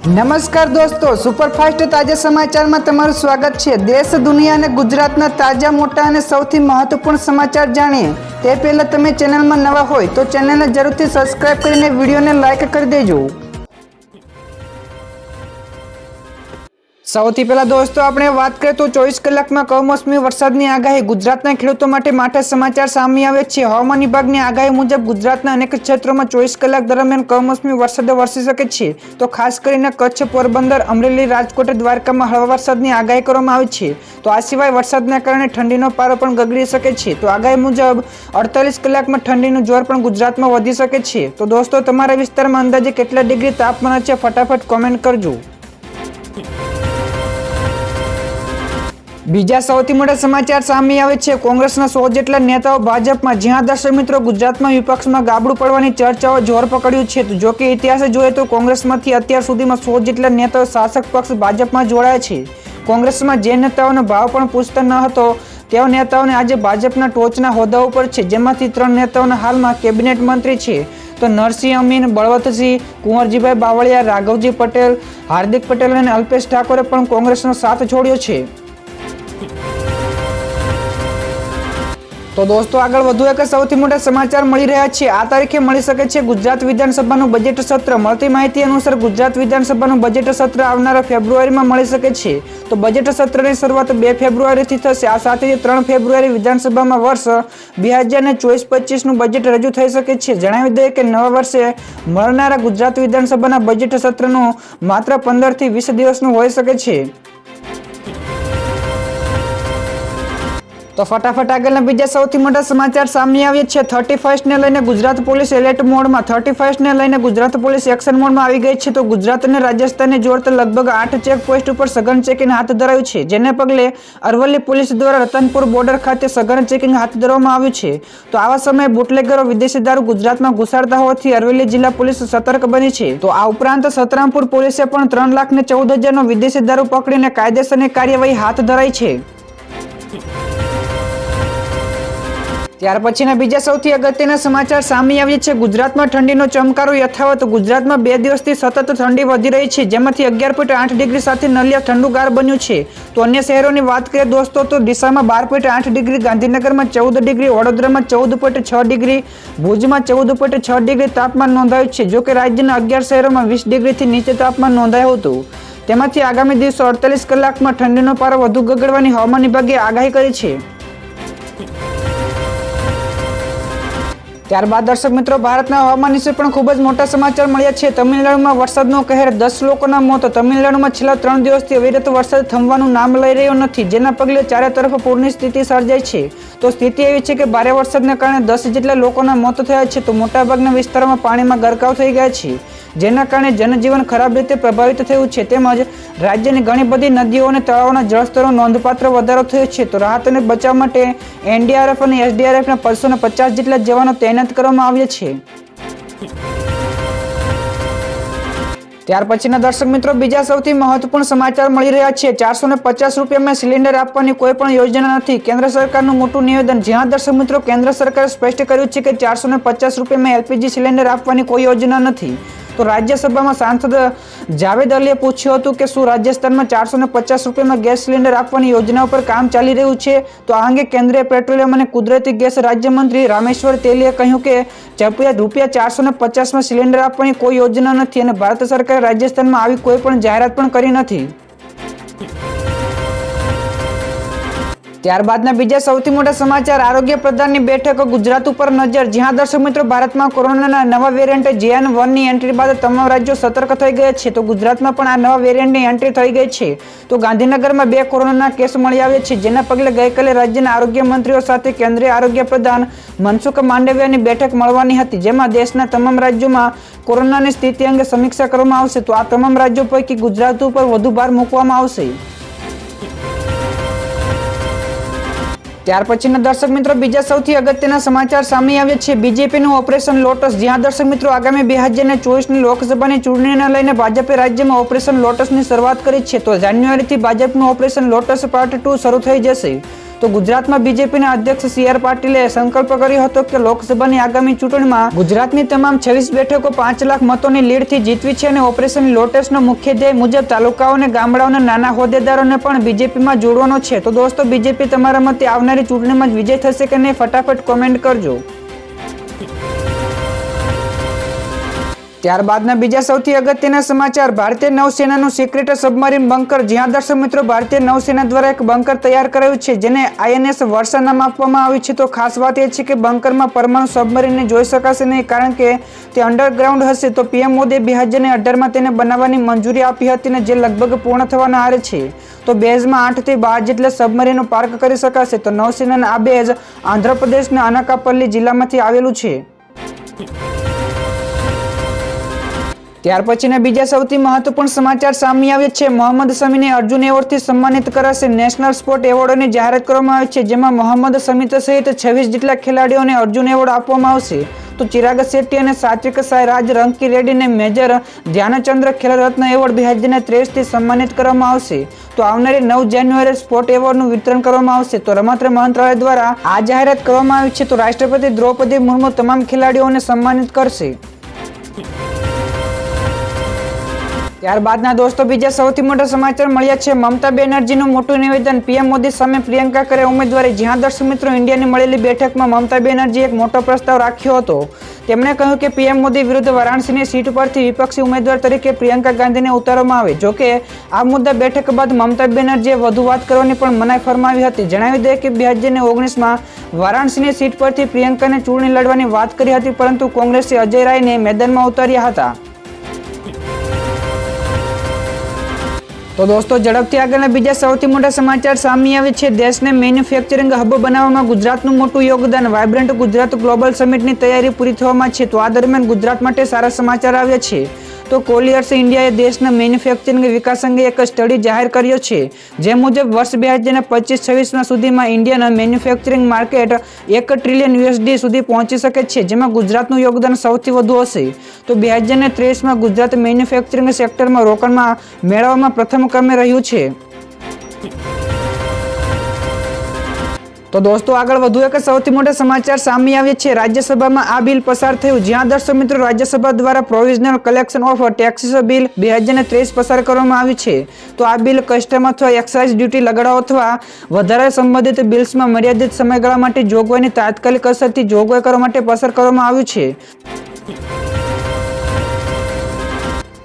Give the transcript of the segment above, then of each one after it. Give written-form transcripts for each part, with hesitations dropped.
નમસ્કાર દોસ્તો, સુપરફાસ્ટ તાજા સમાચારમાં તમારું સ્વાગત છે। દેશ, દુનિયા અને ગુજરાતના તાજા, મોટા અને સૌથી મહત્વપૂર્ણ સમાચાર જાણીએ તે પહેલા તમે ચેનલમાં નવા હોય તો ચેનલને જરૂરથી સબસ્ક્રાઇબ કરીને વિડીયોને લાઇક કરી દેજો। સૌથી પહેલા દોસ્તો આપણે વાત કરીએ તો 24 કલાકમાં કમોસમી વરસાદની આગાહી। ગુજરાતના ખેડૂતો માટે માઠા સમાચાર સામે આવે છે। હવામાન વિભાગની આગાહી મુજબ ગુજરાતના અનેક ક્ષેત્રોમાં 24 કલાક દરમિયાન કમોસમી વરસાદ વરસી શકે છે। તો ખાસ કરીને કચ્છ, પોરબંદર, અમરેલી, રાજકોટ, દ્વારકામાં હળવા વરસાદની આગાહી કરવામાં આવી છે। તો આ સિવાય વરસાદના કારણે ઠંડીનો પારો પણ ગગડી શકે છે। તો આગાહી મુજબ 48 કલાકમાં ઠંડીનું જોર પણ ગુજરાતમાં વધી શકે છે। તો દોસ્તો તમારા વિસ્તારમાં અંદાજે કેટલા ડિગ્રી તાપમાન છે ફટાફટ કોમેન્ટ કરજો। બીજા સૌથી મોટા સમાચાર સામે આવે છે। કોંગ્રેસના 100 જેટલા નેતાઓ ભાજપમાં। જ્યાં દર્શક મિત્રો ગુજરાતમાં વિપક્ષમાં ગાબડું પડવાની ચર્ચાઓ જોર પકડ્યું છે। જો કે ઇતિહાસ જોઈએ તો કોંગ્રેસમાંથી અત્યાર સુધીમાં 100 જેટલા નેતાઓ શાસક પક્ષ ભાજપમાં જોડાયા છે। કોંગ્રેસમાં જે નેતાઓનો ભાવ પણ પૂછતા ન હતો તેવા નેતાઓને આજે ભાજપના ટોચના હોદ્દા ઉપર છે, જેમાંથી 3 નેતાઓના હાલમાં કેબિનેટ મંત્રી છે। તો નરસિંહ અમીન, બળવંતસિંહ, કુંવરજીભાઈ બાવળિયા, રાઘવજી પટેલ, હાર્દિક પટેલ અને અલ્પેશ ઠાકોરે પણ કોંગ્રેસનો સાથ છોડ્યો છે। તો દોસ્તો આગળ વધુ એક સૌથી મોટા સમાચાર મળી રહ્યા છે। આ તારીખે મળી શકે છે ગુજરાત વિધાનસભાનું બજેટ સત્ર। મળતી માહિતી અનુસાર ગુજરાત વિધાનસભાનું બજેટ સત્ર આવનારા ફેબ્રુઆરીમાં મળી શકે છે। તો બજેટ સત્રની શરૂઆત 2 ફેબ્રુઆરીથી થશે। આ સાથે 3 ફેબ્રુઆરી વિધાનસભામાં વર્ષ 2024-25નું બજેટ રજૂ થઈ શકે છે। જણાવી દઈએ કે નવા વર્ષે મળનારા ગુજરાત વિધાનસભાના બજેટ સત્રનું માત્ર 15 થી 20 દિવસનું હોઈ શકે છે। તો ફટાફટ આગળના બીજા સૌથી મોટા સમાચાર સામે આવ્યા છે। 31st ને લઈને ગુજરાત પોલીસ એલર્ટ મોડમાં। 31st ને લઈને ગુજરાત પોલીસ એક્શન મોડમાં આવી ગઈ છે। તો ગુજરાત અને રાજસ્થાનને જોડતા લગભગ 8 ચેકપોસ્ટ ઉપર સઘન ચેકિંગ હાથ ધરાયું છે, જેને પગલે અરવલ્લી પોલીસ દ્વારા રતનપુર બોર્ડર ખાતે સઘન ચેકિંગ હાથ ધરવામાં આવ્યું છે। તો આવા સમયે બુટલેગરો વિદેશી દારૂ ગુજરાતમાં ઘુસાડતા હોવાથી અરવલ્લી જિલ્લા પોલીસ સતર્ક બની છે। તો આ ઉપરાંત સતરામપુર પોલીસે પણ 3,14,000નો વિદેશી દારૂ પકડીને કાયદેસરની કાર્યવાહી હાથ ધરાઈ છે। ત્યાર પછીના બીજા સૌથી અગત્યના સમાચાર સામે આવ્યા છે। ગુજરાતમાં ઠંડીનો ચમકારો યથાવત। ગુજરાતમાં 2 દિવસથી સતત ઠંડી વધી રહી છે, જેમાંથી 11.8 ડિગ્રી સાથે નલિયા ઠંડુગાર બન્યું છે। તો અન્ય શહેરોની વાત કરીએ દોસ્તો તો ડીસામાં 12.8 ડિગ્રી, ગાંધીનગરમાં 14 ડિગ્રી, વડોદરામાં 14.6 ડિગ્રી, ભુજમાં 14.6 ડિગ્રી તાપમાન નોંધાયું છે। જો કે રાજ્યના 11 શહેરોમાં 20 ડિગ્રીથી નીચે તાપમાન નોંધાયું હતું। તેમાંથી આગામી દિવસો 48 કલાકમાં ઠંડીનો પારો વધુ ગગડવાની હવામાન વિભાગે આગાહી કરી છે। ત્યારબાદ દર્શક મિત્રો ભારતના હવામાન વિશે પણ ખૂબ જ મોટા સમાચાર મળ્યા છે। તમિલનાડુમાં વરસાદનો કહેર, 10 લોકોના મોત। તમિલનાડુમાં છેલ્લા 3 દિવસથી અવિરત વરસાદ થમવાનું નામ લઈ રહ્યો નથી, જેના પગલે ચારે તરફ પૂરની સ્થિતિ સર્જાઈ છે। તો સ્થિતિ એવી છે કે ભારે વરસાદને કારણે 10 જેટલા લોકોના મોત થયા છે। તો મોટાભાગના વિસ્તારોમાં પાણીમાં ગરકાવ થઈ ગયા છે, જેના કારણે જનજીવન ખરાબ રીતે પ્રભાવિત થયું છે। તેમજ રાજ્યની ઘણી બધી નદીઓ અને તળાવોના જળસ્તરો નોંધપાત્ર વધારો થયો છે। તો રાહત અને બચાવ માટે એનડીઆરએફ અને એસડીઆરએફના 550 જેટલા જવાનો તૈનાત કરવામાં આવ્યા છે। ત્યાર પછીના દર્શક મિત્રો બીજા સૌથી મહત્વપૂર્ણ સમાચાર મળી રહ્યા છે। 450 રૂપિયામાં સિલિન્ડર આપવાની કોઈ પણ યોજના નથી, કેન્દ્ર સરકારનું મોટું નિવેદન। જ્યાં દર્શક મિત્રો કેન્દ્ર સરકારે સ્પષ્ટ કર્યું છે કે 450 રૂપિયામાં એલપીજી સિલિન્ડર આપવાની કોઈ યોજના નથી। તો રાજ્યસભામાં સાંસદ જાવેદ અલીએ પૂછ્યું હતું કે શું રાજસ્થાનમાં 450 રૂપિયામાં ગેસ સિલિન્ડર આપવાની યોજના પર કામ ચાલી રહ્યું છે। તો આ અંગે કેન્દ્રીય પેટ્રોલિયમ અને કુદરતી ગેસ રાજ્યમંત્રી રામેશ્વર તેલીએ કહ્યું કે રૂપિયા 450માં સિલિન્ડર આપવાની કોઈ યોજના નથી અને ભારત સરકારે રાજસ્થાનમાં આવી કોઈ પણ જાહેરાત પણ કરી નથી। ત્યારબાદના બીજા સૌથી મોટા સમાચાર આરોગ્ય પ્રધાનની બેઠક, ગુજરાત ઉપર નજર। જ્યાં દર્શક મિત્રો ભારતમાં કોરોનાના નવા વેરિયન્ટ JN1ની એન્ટ્રી બાદ તમામ રાજ્યો સતર્ક થઈ ગયા છે। તો ગુજરાતમાં પણ આ નવા વેરિયન્ટની એન્ટ્રી થઈ ગઈ છે। તો ગાંધીનગરમાં 2 કોરોનાના કેસ મળી આવ્યા છે, જેના પગલે ગઈકાલે રાજ્યના આરોગ્ય મંત્રીઓ સાથે કેન્દ્રીય આરોગ્ય પ્રધાન મનસુખ માંડવિયાની બેઠક મળવાની હતી, જેમાં દેશના તમામ રાજ્યોમાં કોરોનાની સ્થિતિ અંગે સમીક્ષા કરવામાં આવશે। તો આ તમામ રાજ્યો પૈકી ગુજરાત ઉપર વધુ ભાર મૂકવામાં આવશે। ત્યાર પછીના દર્શક મિત્રો બીજા સૌથી અગત્યના સમાચાર સામે આવ્યા છે બીજેપીનું ઓપરેશન લોટસ, જ્યાં દર્શક મિત્રો આગામી 2024ની લોકસભાની ચૂંટણીને લઈને ભાજપે રાજ્યમાં ઓપરેશન લોટસની શરૂઆત કરી છે. તો જાન્યુઆરીથી ભાજપનું ઓપરેશન લોટસ પાર્ટ 2 શરૂ થઈ જશે. તો ગુજરાતમાં બીજેપીના અધ્યક્ષ CR પાટીલે સંકલ્પ કર્યો હતો કે લોકસભાની આગામી ચૂંટણીમાં ગુજરાતની તમામ 26 બેઠકો 5 લાખ મતોની લીડથી જીતવી છે અને ઓપરેશન લોટસનો મુખ્ય ધ્યેય મુજબ તાલુકાઓ અને ગામડાઓના નાના હોદ્દેદારોને પણ બીજેપીમાં જોડવાનો છે. તો દોસ્તો, બીજેપી તમારા મતે આવનારી ચૂંટણીમાં જ વિજય થશે કે નહીં, ફટાફટ કોમેન્ટ કરજો. ત્યારબાદના બીજા સૌથી અગત્યના સમાચાર, ભારતીય નૌસેનાનું સિક્રેટ સબમરીન બંકર, જ્યાં દર્શક મિત્રો ભારતીય નૌસેના દ્વારા એક બંકર તૈયાર કરાયું છે જેને INS વર્ષા નામ આપવામાં આવ્યું છે. તો ખાસ વાત એ છે કે બંકરમાં પરમાણુ સબમરીનને જોઈ શકાશે નહીં, કારણ કે તે અંડરગ્રાઉન્ડ હશે. તો PM મોદીએ 2018માં તેને બનાવવાની મંજૂરી આપી હતી ને જે લગભગ પૂર્ણ થવાના આરે છે. તો બેઝમાં 8 થી 12 જેટલા સબમરીનો પાર્ક કરી શકાશે. તો નૌસેનાના આ બેઝ આંધ્રપ્રદેશના અનાકાપલ્લી જિલ્લામાંથી આવેલું છે. ત્યાર પછીના બીજા સૌથી મહત્વપૂર્ણ સમાચાર સામે આવ્યા છે. મોહમ્મદ શમીને અર્જુન એવોર્ડથી સન્માનિત કરાશે. નેશનલ સ્પોર્ટ એવોર્ડોની જાહેરાત કરવામાં આવી છે, જેમાં મોહમ્મદ શમી સહિત 26 જેટલા ખેલાડીઓને અર્જુન એવોર્ડ આપવામાં આવશે. તો ચિરાગ શેટ્ટી અને સાત્વિક સાઈરાજ રંકી રેડ્ડીને મેજર ધ્યાનચંદ્ર ખેલ રત્ન એવોર્ડ 2023થી સન્માનિત કરવામાં આવશે. તો આવનારી 9 જાન્યુઆરીએ સ્પોર્ટ એવોર્ડનું વિતરણ કરવામાં આવશે. તો રમત મંત્રાલય દ્વારા આ જાહેરાત કરવામાં આવી છે. તો રાષ્ટ્રપતિ દ્રૌપદી મુર્મુ તમામ ખેલાડીઓને સન્માનિત કરશે. ત્યારબાદના દોસ્તો બીજા સૌથી મોટા સમાચાર મળ્યા છે મમતા બેનર્જીનું મોટું નિવેદન, PM મોદી સામે પ્રિયંકા કરે ઉમેદવારી. જ્યાં દર્શક મિત્રો ઇન્ડિયાની મળેલી બેઠકમાં મમતા બેનર્જીએ એક મોટો પ્રસ્તાવ રાખ્યો હતો. તેમણે કહ્યું કે PM મોદી વિરુદ્ધ વારાણસીની સીટ પરથી વિપક્ષી ઉમેદવાર તરીકે પ્રિયંકા ગાંધીને ઉતારવામાં આવે. જોકે આ મુદ્દા બેઠક બાદ મમતા બેનર્જીએ વધુ વાત કરવાની પણ મનાઈ ફરમાવી હતી. જણાવી દે કે 2019માં વારાણસીની સીટ પરથી પ્રિયંકાને ચૂંટણી લડવાની વાત કરી હતી, પરંતુ કોંગ્રેસે અજય રાયને મેદાનમાં ઉતાર્યા હતા. તો દોસ્તો, ઝડપથી આગળના બીજા સૌથી મોટા સમાચાર સામે આવે છે. દેશને મેન્યુફેક્ચરિંગ હબ બનાવવામાં ગુજરાતનું મોટું યોગદાન, વાઇબ્રન્ટ ગુજરાત ગ્લોબલ સમિટની તૈયારી પૂરી થવામાં છે. તો આ દરમિયાન ગુજરાત માટે સારા સમાચાર આવ્યા છે. તો કોલિયર્સ ઇન્ડિયાએ દેશના મેન્યુફેક્ચરિંગ વિકાસ અંગે એક સ્ટડી જાહેર કર્યો છે, જે મુજબ વર્ષ 2025-26 સુધીમાં ઇન્ડિયન મેન્યુફેક્ચરિંગ માર્કેટ $1 ટ્રિલિયન સુધી પહોંચી શકે છે, જેમાં ગુજરાતનું યોગદાન સૌથી વધુ હશે. તો 2023માં ગુજરાત મેન્યુફેક્ચરિંગ સેક્ટરમાં રોકાણમાં મેળવવામાં પ્રથમ ક્રમે રહ્યું છે. તો દોસ્તો, આગળ વધુ એક સૌથી મોટા સમાચાર સામે આવ્યા છે. રાજ્યસભામાં આ બિલ પસાર થયું, જ્યાં દર્શક મિત્રો રાજ્યસભા દ્વારા provisional collection of taxes bill 2023 પસાર કરવામાં આવ્યું છે. તો આ બિલ કસ્ટમ અથવા એક્સાઇઝ ડ્યુટી લગાડવા અથવા વધારે સંબંધિત બિલ્સમાં મર્યાદિત સમયગાળા માટે જોગવાઈની તાત્કાલિક અસરથી જોગવાઈ કરવા માટે પસાર કરવામાં આવ્યું છે.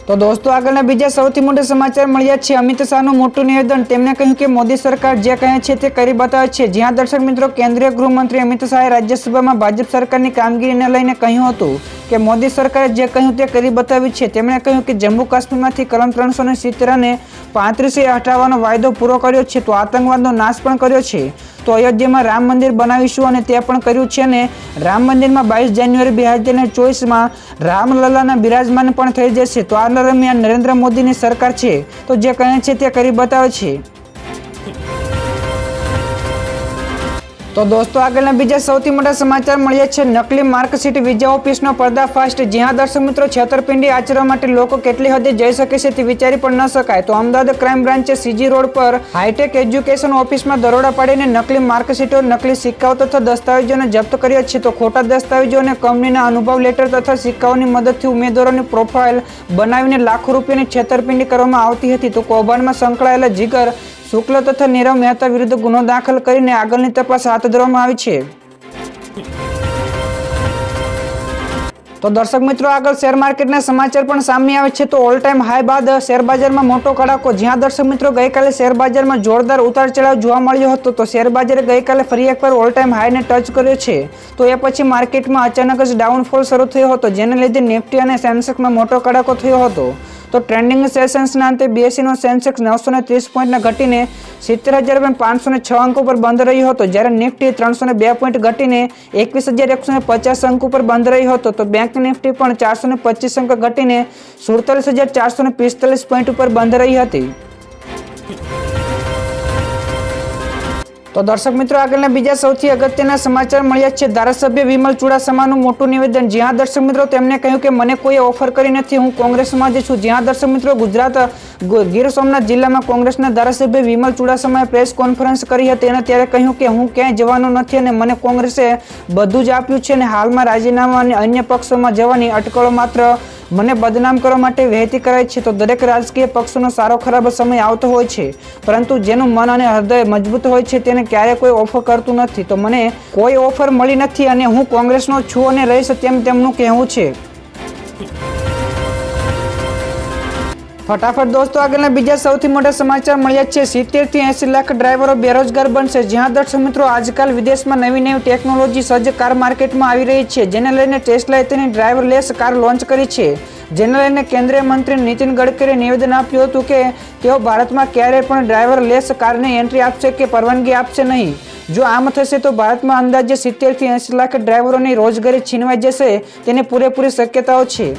તો દોસ્તો, આગળના બીજા સૌથી મોટા સમાચાર મળ્યા છે અમિત શાહનું મોટું નિવેદન. તેમણે કહ્યું કે મોદી સરકાર જે કહે છે તે કરી બતાવે છે. જ્યાં દર્શક મિત્રો કેન્દ્રીય ગૃહમંત્રી અમિત શાહે રાજ્યસભામાં ભાજપ સરકારની કામગીરીને લઈને કહ્યું હતું કે મોદી સરકારે જે કહ્યું તે કરી બતાવ્યું છે. તેમણે કહ્યું કે જમ્મુ કાશ્મીરમાંથી કલમ 370 અને 35 હટાવવાનો વાયદો પૂરો કર્યો છે. તો આતંકવાદનો નાશ પણ કર્યો છે. તો અયોધ્યામાં રામ મંદિર બનાવીશું અને તે પણ કર્યું છે. અને રામ મંદિરમાં 22 જાન્યુઆરી 2024માં રામલલ્લાના બિરાજમાન પણ થઈ જશે. તો આ દરમિયાન નરેન્દ્ર મોદીની સરકાર છે, તો જે કહે છે તે કરી બતાવે છે. તો દોસ્તો, આગળના બીજા સૌથી મોટા સમાચાર મળ્યા છે નકલી માર્કશીટ વિઝા ઓફિસનો પર્દાફાશ. જ્યાં દર્શક મિત્રો છેતરપિંડી આચરવા માટે લોકો કેટલી હદે જઈ શકે છે તે વિચારી પણ ન શકાય. તો અમદાવાદ ક્રાઇમ બ્રાન્ચે CG રોડ પર હાઈટેક એજ્યુકેશન ઓફિસમાં દરોડા પાડીને નકલી માર્કશીટો, નકલી સિક્કાઓ તથા દસ્તાવેજોને જપ્ત કર્યા છે. તો ખોટા દસ્તાવેજો અને કંપનીના અનુભવ લેટર તથા સિક્કાઓની મદદથી ઉમેદવારોની પ્રોફાઇલ બનાવીને લાખો રૂપિયાની છેતરપિંડી કરવામાં આવતી હતી. તો કૌભાંડમાં સંકળાયેલા જીગર શુક્લ તથા નીરવ મહેતા વિરુદ્ધ ગુનો દાખલ કરીને આગળની તપાસ હાથ ધરવામાં આવી છે. તો દર્શક મિત્રો, આગળ શેર માર્કેટના સમાચાર પણ સામે આવે છે. તો ઓલ ટાઈમ હાઈ બાદ શેર બજારમાં મોટો કડાકો. જ્યાં દર્શક મિત્રો ગઈકાલે શેર બજારમાં જોરદાર ઉતાર ચઢાવ જોવા મળ્યો હતો. તો શેર બજારે ગઈકાલે ફરી એકવાર ઓલ ટાઈમ હાઈને ટચ કર્યો છે. તો એ પછી માર્કેટમાં અચાનક જ ડાઉનફોલ શરૂ થયો હતો, જેને લીધે નિફ્ટી અને સેન્સેક્સમાં મોટો કડાકો થયો હતો. તો ટ્રેન્ડિંગ સેશન્સના અંતે BSEનો સેન્સેક્સ 930 પોઈન્ટના ઘટીને 70,506 અંક ઉપર બંધ રહ્યો હતો, જ્યારે નિફ્ટી 302 પોઈન્ટ ઘટીને 21,150 અંક ઉપર બંધ રહ્યો હતો. તો બેંક નિફ્ટી પણ 425 અંક ઘટીને 47,445 પોઈન્ટ ઉપર બંધ રહી હતી. તો દર્શક મિત્રો આગળના બીજા સૌથી અગત્યના સમાચાર મળ્યા છે ધારાસભ્ય વિમલ ચુડાસમાનું મોટું નિવેદન. જ્યાં દર્શક મિત્રો તેમણે કહ્યું કે મને કોઈ ઓફર કરી નથી, હું કોંગ્રેસમાં જ છું. જ્યાં દર્શક મિત્રો ગુજરાત ગીર સોમનાથ જિલ્લામાં કોંગ્રેસના ધારાસભ્ય વિમલ ચુડાસમાએ પ્રેસ કોન્ફરન્સ કરી હતી અને ત્યારે કહ્યું કે હું ક્યાંય જવાનો નથી અને મને કોંગ્રેસે બધું જ આપ્યું છે અને હાલમાં રાજીનામા અને અન્ય પક્ષોમાં જવાની અટકળો માત્ર મને બદનામ કરવા માટે વહેતી કરાય છે. તો દરેક રાજકીય પક્ષોનો સારો ખરાબ સમય આવતો હોય છે, પરંતુ જેનું મન અને હૃદય મજબૂત હોય છે તેને ક્યારે કોઈ ઓફર કરતું નથી. તો મને કોઈ ઓફર મળી નથી અને હું કોંગ્રેસનો છું અને રહીશ, તેમ તેમનું કહેવું છે. ફટાફટ દોસ્તો આગળના બીજા સૌથી મોટા સમાચાર મળ્યા છે 70 થી 80 લાખ ડ્રાઈવરો બેરોજગાર બનશે. જ્યાં દર્શક મિત્રો આજકાલ વિદેશમાં નવી ટેકનોલોજી સજ્જ કાર માર્કેટમાં આવી રહી છે, જેને લઈને ટેસ્લાએ તેની ડ્રાઈવરલેસ કાર લોન્ચ કરી છે. જેને લઈને કેન્દ્રીય મંત્રી નીતિન ગડકરીએ નિવેદન આપ્યું હતું કે તેઓ ભારતમાં ક્યારેય પણ ડ્રાઈવરલેસ કારને એન્ટ્રી આપશે કે પરવાનગી આપશે નહીં. જો આમ થશે તો ભારતમાં અંદાજે 70 થી 80 લાખ ડ્રાઈવરોની રોજગારી છીનવાઈ જશે તેની પૂરેપૂરી શક્યતાઓ છે.